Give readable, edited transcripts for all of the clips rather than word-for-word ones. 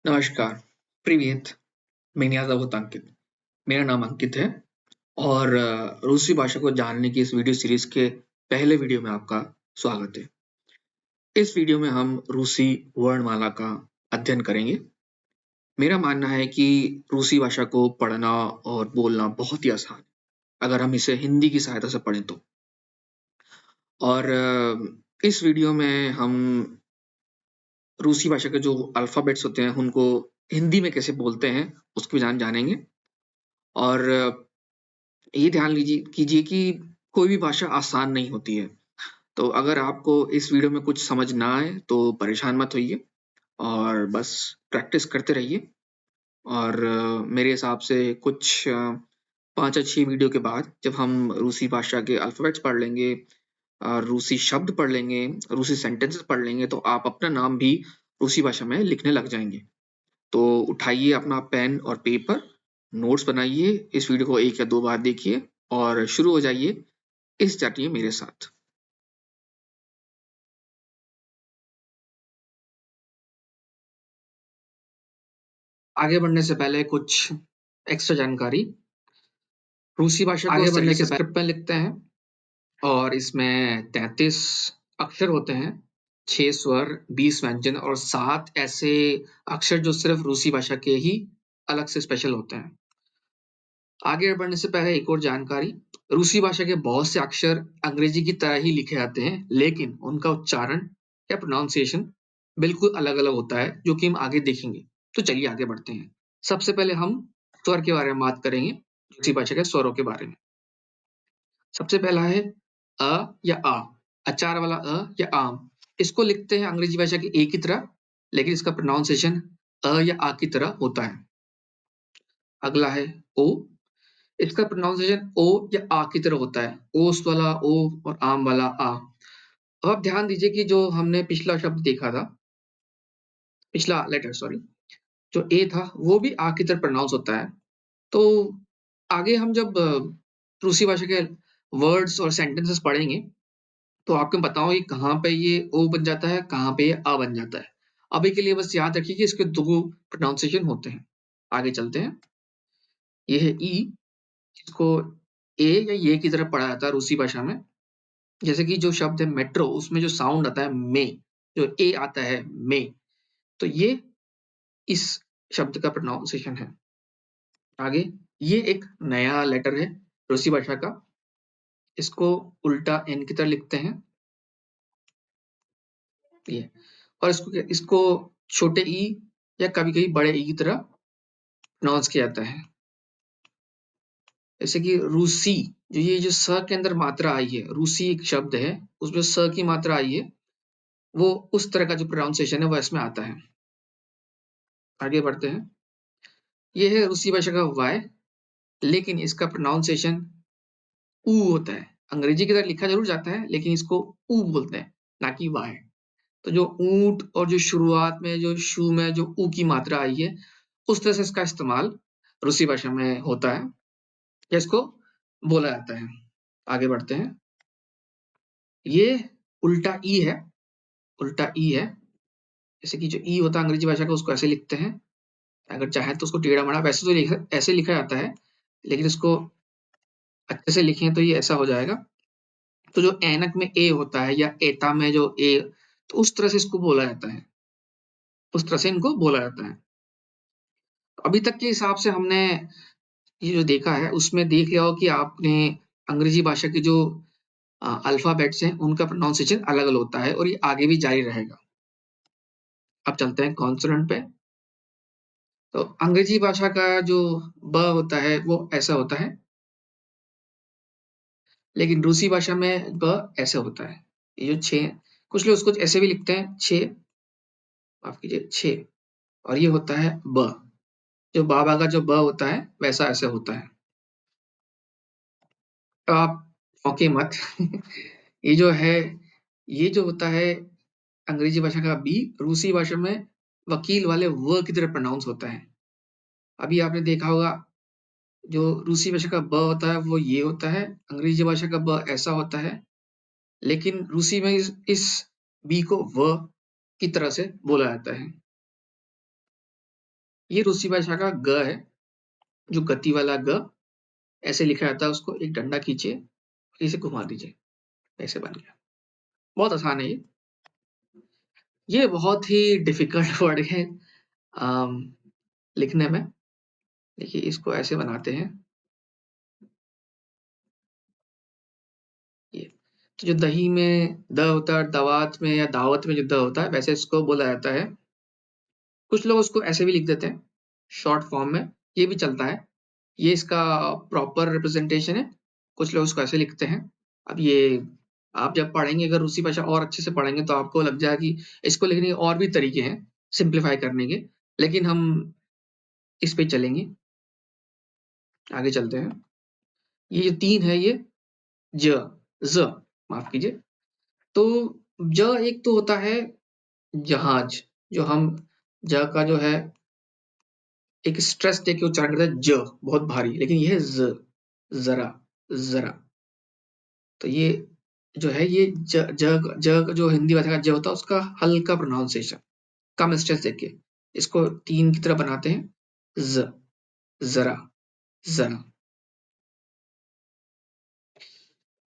नमस्कार, प्रिवियत, меня зовут अंकित। मेरा नाम अंकित है और रूसी भाषा को जानने की इस वीडियो सीरीज़ के पहले वीडियो में आपका स्वागत है। इस वीडियो में हम रूसी वर्णमाला का अध्ययन करेंगे। मेरा मानना है कि रूसी भाषा को पढ़ना और बोलना बहुत ही आसान है, अगर हम इसे हिंदी की सहायता से पढ़ें तो। और इस वीडियो में हम रूसी भाषा के जो अल्फ़ाबेट्स होते हैं, उनको हिंदी में कैसे बोलते हैं, उसकी जानेंगे। और ये ध्यान कीजिए कि कोई भी भाषा आसान नहीं होती है। तो अगर आपको इस वीडियो में कुछ समझ ना आए तो परेशान मत होइए और बस प्रैक्टिस करते रहिए। और मेरे हिसाब से कुछ 5 या 6 वीडियो के बाद जब हम रूसी भाषा के अल्फ़ाबेट्स पढ़ लेंगे, रूसी शब्द पढ़ लेंगे, रूसी सेंटेंसेस पढ़ लेंगे, तो आप अपना नाम भी रूसी भाषा में लिखने लग जाएँगे। तो उठाइए अपना पेन और पेपर, नोट्स बनाइए, इस वीडियो को 1 या 2 बार देखिए और शुरू हो जाइए, जानिए मेरे साथ। आगे बढ़ने से पहले कुछ एक्स्ट्रा जानकारी। रूसी भाषा को सिरिलिक स्क्रिप्ट में लिखते हैं और इसमें 33 अक्षर होते हैं, 6 स्वर, 20 व्यंजन और 7 ऐसे अक्षर जो सिर्फ रूसी भाषा के ही अलग से स्पेशल होते हैं। आगे बढ़ने से पहले एक और जानकारी, रूसी भाषा के बहुत से अक्षर अंग्रेजी की तरह ही लिखे जाते हैं, लेकिन उनका उच्चारण या प्रोनाउंसिएशन बिल्कुल अलग-अलग होता है, जो कि हम आगे देखेंगे। तो चलिए आगे बढ़ते हैं। सबसे पहले हम स्वर के बारे में बात करेंगे, रूसी भाषा के स्वरों के बारे में। सबसे पहला है अ या आ, अचार वाला अ या आम। इसको लिखते हैं अंग्रेजी भाषा की ए की तरह, लेकिन इसका प्रोनाउंसिएशन अ या आ की तरह होता है। अगला है ओ, इसका प्रोनाउंसिएशन ओ या आ की तरह होता है। ओस वाला ओ और आम वाला आ। अब आप ध्यान दीजिए कि जो हमने पिछला शब्द देखा था, पिछला लेटर सॉरी, जो ए था वो भी आ की तरह प्रोनाउंस होता है। तो आगे हम जब रूसी भाषा के वर्ड्स और सेंटेंसेस पढ़ेंगे तो आपको बताऊँ कि कहाँ पे ये ओ बन जाता है, कहाँ पे ये आ बन जाता है। अभी के लिए बस याद रखिए कि इसके 2 प्रोनाउंसिएशन होते हैं। आगे चलते हैं। ये है ई, इसको ए या ये की तरह पढ़ा जाता है रूसी भाषा में। जैसे कि जो शब्द है मेट्रो, उसमें जो साउंड आता है में, जो ए आता है में, तो ये इस शब्द का प्रोनाउंसिएशन है। आगे ये एक नया लेटर है रूसी भाषा का, इसको उल्टा एन की तरह लिखते हैं, ये। और इसको छोटे ई या कभी-कभी बड़े ई की तरह प्रोनाउंस किया जाता है। जैसे कि रूसी, जो स के अंदर मात्रा आई है, रूसी एक शब्द है, उसमें स की मात्रा आई है, वो उस तरह का जो प्रोनाउंसिएशन है वो इसमें आता है। आगे बढ़ते हैं। ये है रूसी भाषा का वाय, लेकिन इसका प्रोनाउंसिएशन ऊ होता है। अंग्रेजी की तरह लिखा ज़रूर जाता है, लेकिन इसको ऊ बोलते हैं, ना कि वाय। तो जो ऊँट और जो शुरुआत में जो शू में जो ऊ की मात्रा आई है, उस तरह से इसका इस्तेमाल रूसी भाषा में होता है, या इसको बोला जाता है। आगे बढ़ते हैं। ये उल्टा ई है, उल्टा ई है। जैसे कि जो ई होता है अंग्रेजी भाषा का, उसको ऐसे लिखते हैं। अगर चाहें तो उसको टेढ़ा-मेढ़ा वैसे तो ऐसे लिखा जाता है, लेकिन इसको अच्छे से लिखें तो ये ऐसा हो जाएगा। तो जो ऐनक में ए होता है या एता में जो ए, तो उस तरह से इसको बोला जाता है। उस तरह से इनको बोला जाता है। अभी तक के हिसाब से हमने ये जो देखा है, उसमें देख लिया हो कि आपने अंग्रेजी भाषा के जो अल्फ़ाबेट्स हैं, उनका प्रोनाउंसिएशन अलग-अलग होता है और ये आगे भी जारी रहेगा। अब चलते हैं कॉन्सोनेंट पे। तो अंग्रेजी भाषा का जो ब होता है, वो ऐसा होता है, लेकिन रूसी भाषा में ब ऐसे होता है। ये जो 6, कुछ लोग उसको ऐसे भी लिखते हैं 6, माफ़ कीजिए 6, और ये होता है ब। जो बाबा का जो ब होता है, वैसा ऐसे होता है। तो आप चौंकिए मत। ये जो है, ये जो होता है अंग्रेजी भाषा का बी, रूसी भाषा में वकील वाले व की तरह प्रोनाउंस होता है। अभी आपने देखा होगा, जो रूसी भाषा का ब होता है वो ये होता है, अंग्रेजी भाषा का ब ऐसा होता है, लेकिन रूसी में इस बी को व की तरह से बोला जाता है। ये रूसी भाषा का ग है, जो गति वाला ग, ऐसे लिखा जाता है उसको। एक डंडा खींचिए, इसे घुमा दीजिए, ऐसे बन गया। बहुत आसान है ये। ये बहुत ही डिफिकल्ट वर्ड है अम, लिखने में। देखिए इसको ऐसे बनाते हैं ये। तो जो दही में द होता है, दवात में या दावत में जो द होता है, वैसे इसको बोला जाता है। कुछ लोग उसको ऐसे भी लिख देते हैं शॉर्ट फॉर्म में, ये भी चलता है। ये इसका प्रॉपर रिप्रेजेंटेशन है। कुछ लोग इसको ऐसे लिखते हैं। अब ये आप जब पढ़ेंगे, अगर रूसी भाषा और अच्छे से पढ़ेंगे तो आपको लग जाएगा कि इसको लिखने के और भी तरीके हैं सिंप्लीफाई करने के, लेकिन हम इस पे चलेंगे। आगे चलते हैं। ये जो 3 है, ये ज, ज़, माफ़ कीजिए। तो ज एक तो होता है जहाज, जो हम ज का जो है एक स्ट्रेस देके उच्चारण करते हैं, ज बहुत भारी, लेकिन ये है ज़, ज़रा, ज़रा। तो ये जो है, ये ज जो हिंदी भाषा का ज होता है, उसका हल्का प्रोनाउंसिएशन, कम स्ट्रेस देके इसको 3 की तरह बनाते हैं, ज़, ज़रा, ज़रा।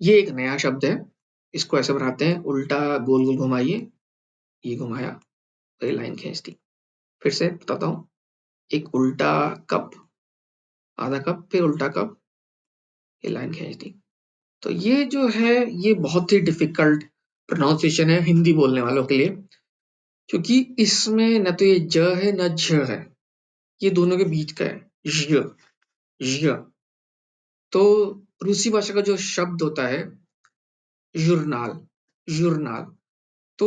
ये एक नया शब्द है। इसको ऐसे बनाते हैं, उल्टा गोल-गोल घुमाइए, ये घुमाया, तो ये लाइन खींच दी। फिर से बताता हूँ, एक उल्टा कप, आधा कप, फिर उल्टा कप, ये लाइन खींच दी। तो ये जो है, ये बहुत ही डिफिकल्ट प्रोनाउंसिएशन है हिंदी बोलने वालों के लिए, क्योंकि इसमें न तो ये ज है न झ है, ये दोनों के बीच का है, ዥ, ዥ। तो रूसी भाषा का जो शब्द होता है ज़ुरनाल, ज़ुरनाल, तो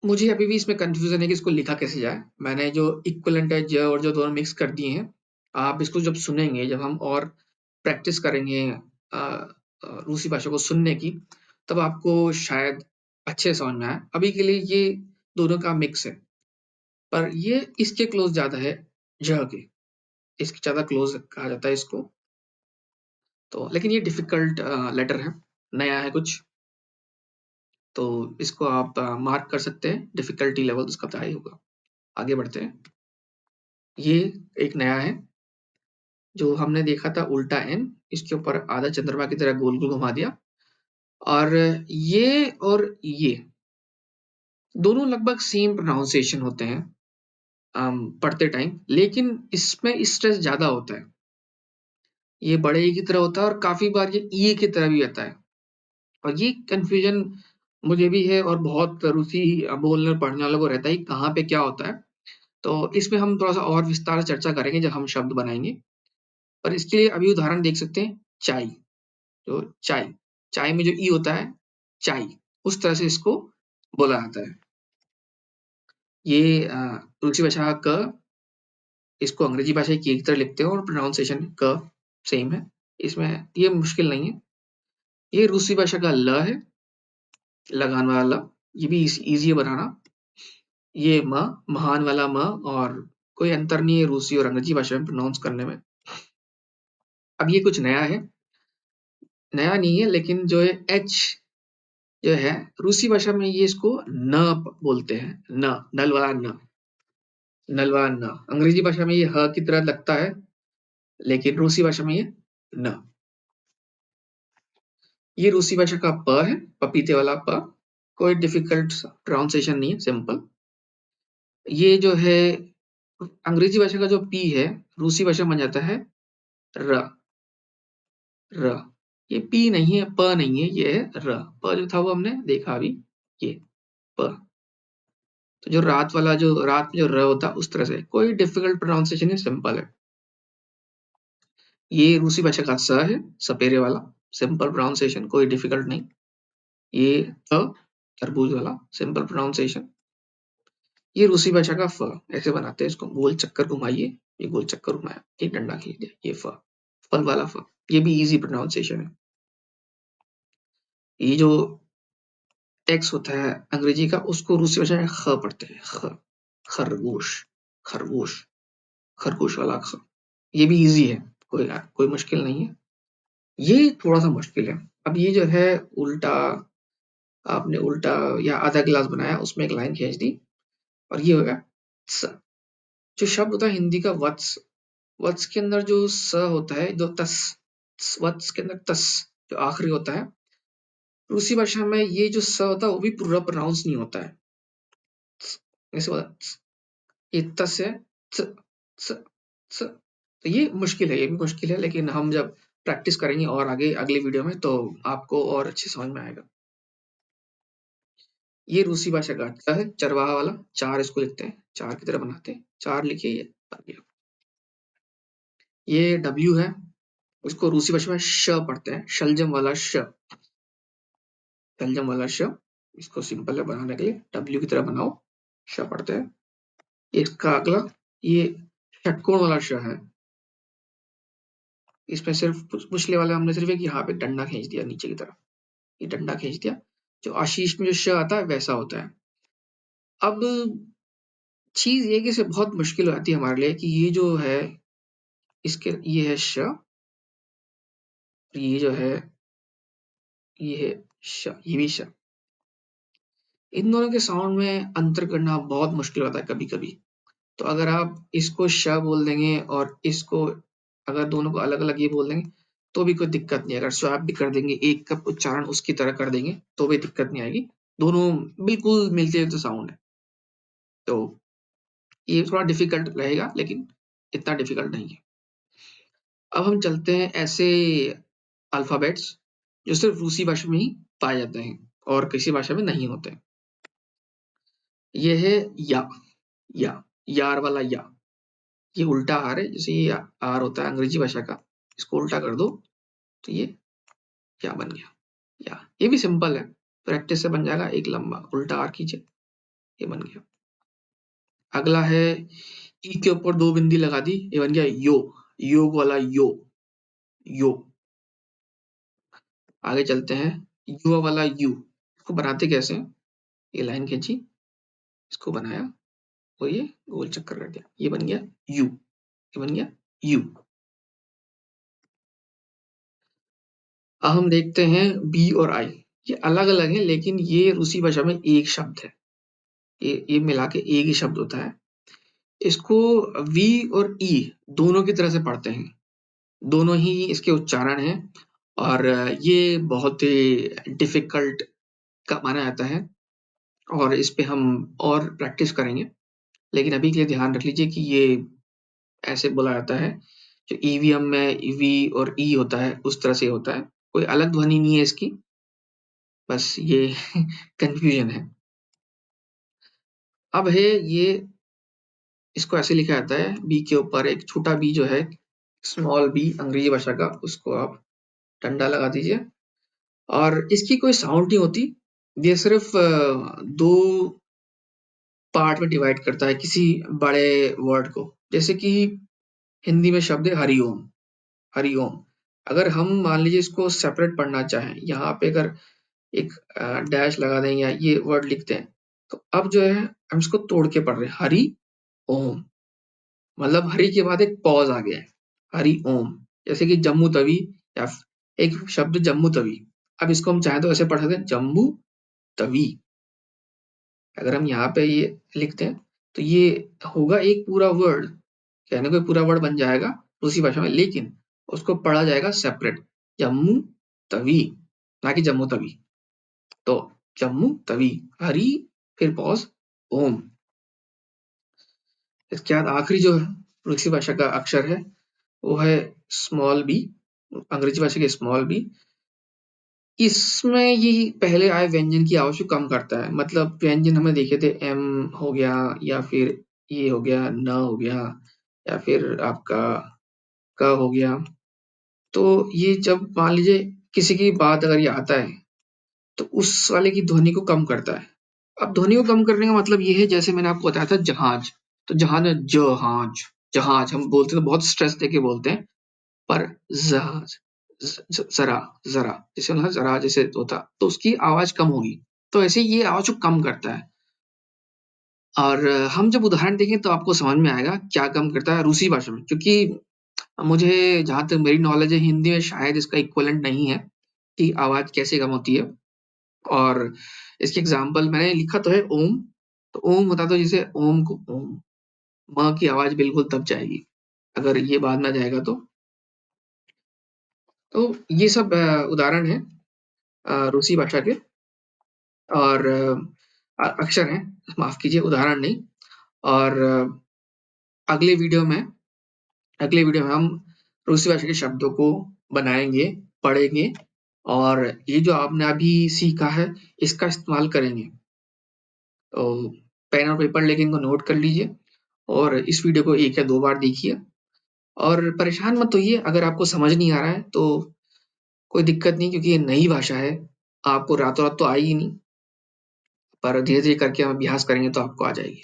मुझे अभी भी इसमें कन्फ्यूज़न है कि इसको लिखा कैसे जाए। मैंने जो इक्विवेलेंट है ज और ज दोनों मिक्स कर दिए हैं। आप इसको जब सुनेंगे, जब हम और प्रैक्टिस करेंगे रूसी भाषा को सुनने की, तब आपको शायद अच्छे से समझ में आए। अभी के लिए ये दोनों का मिक्स है, पर ये इसके क्लोज़ ज़्यादा है ज़ के, इसके ज़्यादा क्लोज़ कहा जाता है इसको। तो लेकिन ये डिफ़िकल्ट लेटर है, नया है कुछ, तो इसको आप मार्क कर सकते हैं, डिफ़िकल्टी लेवल इसका तो हाई होगा। आगे बढ़ते हैं। ये एक नया है, जो हमने देखा था उल्टा एन, इसके ऊपर आधा चंद्रमा की तरह गोल-गोल घुमा दिया। और ये और ये दोनों लगभग सेम प्रोनाउंसिएशन होते हैं पढ़ते टाइम, लेकिन इसमें स्ट्रेस ज़्यादा होता है। ये बड़े ई की तरह होता है और काफ़ी बार ये ई की तरह भी आता है। और ये कन्फ्यूज़न मुझे भी है और बहुत रूसी बोलने और पढ़ने वालों को रहता है कि कहाँ पे क्या होता है। तो इसमें हम थोड़ा-सा और विस्तार से चर्चा करेंगे जब हम शब्द बनाएँगे। और इसके लिए अभी उदाहरण देख सकते हैं, चाय, जो चाय, चाय में जो ई होता है, चाय, उस तरह से इसको बोला जाता है। ये रूसी भाषा का क, इसको अंग्रेजी भाषा की की तरह लिखते हैं और प्रोनाउंसिएशन क सेम है। इसमें ये मुश्किल नहीं है। ये रूसी भाषा का ल है, लगान वाला ल, ये भी ईज़ी है बनाना। ये म, महान वाला म, और कोई अंतर नहीं है रूसी और अंग्रेजी भाषा में प्रोनाउंस करने में। अब ये कुछ नया है, नया नहीं है, लेकिन जो है एच जो है, रूसी भाषा में ये इसको न बोलते हैं, न, नल वाला न, नल वाला न। अंग्रेजी भाषा में ये ह की तरह लगता है, लेकिन रूसी भाषा में ये न। ये रूसी भाषा का प है, पपीते वाला प, कोई डिफिकल्ट प्रोनाउंसिएशन नहीं है, सिंपल। ये जो है अंग्रेजी भाषा का जो पी है, रूसी भाषा में बन जाता है र, र। ये पी नहीं है, प नहीं है, ये है र। प जो था वो हमने देखा अभी, ये प। तो जो रात वाला, जो रात में जो र होता है, उस तरह से कोई डिफिकल्ट प्रोनाउंसिएशन है, सिंपल है। ये रूसी भाषा का स है, सपेरे वाला, सिंपल प्रोनाउंसिएशन, कोई डिफिकल्ट नहीं। ये तरबूज वाला, सिंपल प्रोनाउंसिएशन। ये रूसी भाषा का फ, ऐसे बनाते हैं इसको, गोल चक्कर घुमाइए, ये गोल चक्कर घुमाया, एक डंडा खींच दिया, ये फ, फल वाला फ। ये भी इजी प्रोनाउंसिएशन है। ये जो टेक्स्ट होता है अंग्रेजी का, उसको रूसी भाषा में ख पढ़ते हैं, ख, खरगोश, खरगोश, खरगोश वाला ख। ये भी इजी है, कोई मुश्किल नहीं है। ये थोड़ा सा मुश्किल है। अब ये जो है उल्टा, आपने उल्टा या आधा गिलास बनाया, उसमें एक लाइन खींच दी, और ये होगा स, जो शब्द होता है हिंदी का वत्स, वत्स के अंदर जो स होता है, जो तस, वत्स के अंदर तस जो आखिरी होता है, रूसी भाषा में ये जो स होता है वो भी पूरा प्रोनाउंस नहीं होता है, ऐसे होता है, ये तस है, च, च, च। तो ये मुश्किल है, ये भी मुश्किल है, लेकिन हम जब प्रैक्टिस करेंगे और आगे अगले वीडियो में तो आपको और अच्छे समझ में आएगा। ये रूसी भाषा का अच्छा है, चरवाहा वाला, चार इसको लिखते हैं, चार की तरह बनाते हैं, चार लिखिए, ये बन गया। ये डब्ल्यू है, उसको रूसी भाषा में श पढ़ते हैं, शलजम वाला श, शलजम वाला श। इसको सिंपल है बनाने के लिए, डब्ल्यू की तरह बनाओ, श पढ़ते हैं। इसका अगला ये षटकोण वाला श है, इसमें सिर्फ पिछले वाले हमने सिर्फ एक यहाँ पे डंडा खींच दिया नीचे की तरफ, ये डंडा खींच दिया, जो आशीष में जो श आता है वैसा होता है। अब चीज ये कि इसे बहुत मुश्किल हो जाती है हमारे लिए कि ये जो है इसके ये है श, ये जो है ये है श, ये भी श। इन दोनों के साउंड में अंतर करना बहुत मुश्किल होता है कभी कभी। तो अगर आप इसको श बोल देंगे और इसको अगर दोनों को अलग अलग ये बोल देंगे तो भी कोई दिक्कत नहीं। अगर स्वैप भी कर देंगे, एक का उच्चारण उसकी तरह कर देंगे तो भी दिक्कत नहीं आएगी, दोनों बिल्कुल मिलते जुलते साउंड है। तो ये थोड़ा डिफिकल्ट रहेगा लेकिन इतना डिफिकल्ट नहीं है। अब हम चलते हैं ऐसे अल्फाबेट्स जो सिर्फ रूसी भाषा में ही पाए जाते हैं और किसी भाषा में नहीं होते। ये है या, या, यार वाला या, ये उल्टा आर है, जैसे ये आर होता है अंग्रेजी भाषा का, इसको उल्टा कर दो तो ये क्या बन गया, या। ये भी सिंपल है, प्रैक्टिस से बन जाएगा, एक लंबा उल्टा आर कीजिए, ये बन गया। अगला है ई के ऊपर दो बिंदी लगा दी, ये बन गया यो, योग वाला यो, यो। आगे चलते हैं, युवा वाला यू, इसको बनाते कैसे हैं? ये लाइन खींची, इसको बनाया और ये गोल चक्कर कर दिया, ये बन गया यू, ये बन गया यू। अब हम देखते हैं बी और आई, ये अलग अलग है लेकिन ये रूसी भाषा में एक शब्द है, ये मिला के एक ही शब्द होता है। इसको वी और ई दोनों की तरह से पढ़ते हैं, दोनों ही इसके उच्चारण हैं और ये बहुत ही डिफिकल्ट का माना जाता है और इस पे हम और प्रैक्टिस करेंगे। लेकिन अभी के लिए ध्यान रख लीजिए कि ये ऐसे बोला जाता है, जो ईवीएम में वी और ई होता है उस तरह से होता है, कोई अलग ध्वनि नहीं है इसकी, बस ये कंफ्यूजन है। अब है ये, इसको ऐसे लिखा जाता है, बी के ऊपर एक छोटा बी जो है, स्मॉल बी अंग्रेजी भाषा का, उसको आप डंडा लगा दीजिए और इसकी कोई साउंड नहीं होती, ये सिर्फ दो पार्ट में डिवाइड करता है किसी बड़े वर्ड को। जैसे कि हिंदी में शब्द है हरिओम, हरिओम, अगर हम मान लीजिए इसको सेपरेट पढ़ना चाहें, यहाँ पे अगर एक डैश लगा दें या ये वर्ड लिखते हैं, तो अब जो है हम इसको तोड़ के पढ़ रहे हैं, हरि ओम, मतलब हरि के बाद एक पॉज आ गया है, हरि ओम। जैसे कि जम्मू तवी, या एक शब्द जम्मू तवी, अब इसको हम चाहें तो ऐसे पढ़ सकते हैं जम्मू तवी। अगर हम यहाँ पे ये लिखते हैं तो ये होगा एक पूरा वर्ड, कहने को पूरा वर्ड बन जाएगा उसी भाषा में, लेकिन उसको पढ़ा जाएगा सेपरेट, जम्मू तवी, ना कि जम्मू तवी। तो जम्मू तवी, हरी, फिर पॉज, ओम। इसके बाद आखिरी जो रूसी भाषा का अक्षर है वो है स्मॉल बी, अंग्रेजी भाषा के स्मॉल बी। इसमें ये पहले आए व्यंजन की आवाज को कम करता है, मतलब व्यंजन हमने देखे थे, एम हो गया या फिर ये हो गया, न हो गया या फिर आपका क हो गया। तो ये जब मान लीजिए किसी की बात अगर ये आता है तो उस वाले की ध्वनि को कम करता है। अब ध्वनि को कम करने का मतलब ये है, जैसे मैंने आपको बताया था जहाज, तो जहाज में जहाज, जहाज हम बोलते हैं तो बहुत स्ट्रेस देके बोलते हैं, पर जहाज, जरा, जरा, जैसे मतलब जरा जैसे होता तो उसकी आवाज कम होगी, तो ऐसे ये आवाज को कम करता है। और हम जब उदाहरण देखें तो आपको समझ में आएगा क्या कम करता है रूसी भाषा में, क्योंकि मुझे जहां तक मेरी नॉलेज है हिंदी में शायद इसका इक्वलेंट नहीं है कि आवाज कैसे कम होती है। और इसके एग्जाम्पल मैंने लिखा तो है ओम, तो ओम होता तो जैसे ओम को ओम, म की आवाज़ बिल्कुल दब जाएगी, अगर ये बाद में जाएगा तो। तो ये सब उदाहरण हैं रूसी भाषा के और अक्षर हैं, माफ़ कीजिए उदाहरण नहीं। और अगले वीडियो में अगले वीडियो में हम रूसी भाषा के शब्दों को बनाएँगे, पढ़ेंगे और ये जो आपने अभी सीखा है, इसका इस्तेमाल करेंगे। तो पेन और पेपर लेके इनको नोट कर लीजिए और इस वीडियो को 1 या 2 बार देखिए और परेशान मत होइए अगर आपको समझ नहीं आ रहा है, तो कोई दिक्कत नहीं क्योंकि ये नई भाषा है, आपको रातों-रात तो आएगी नहीं, पर धीरे-धीरे करके हम अभ्यास करेंगे तो आपको आ जाएगी।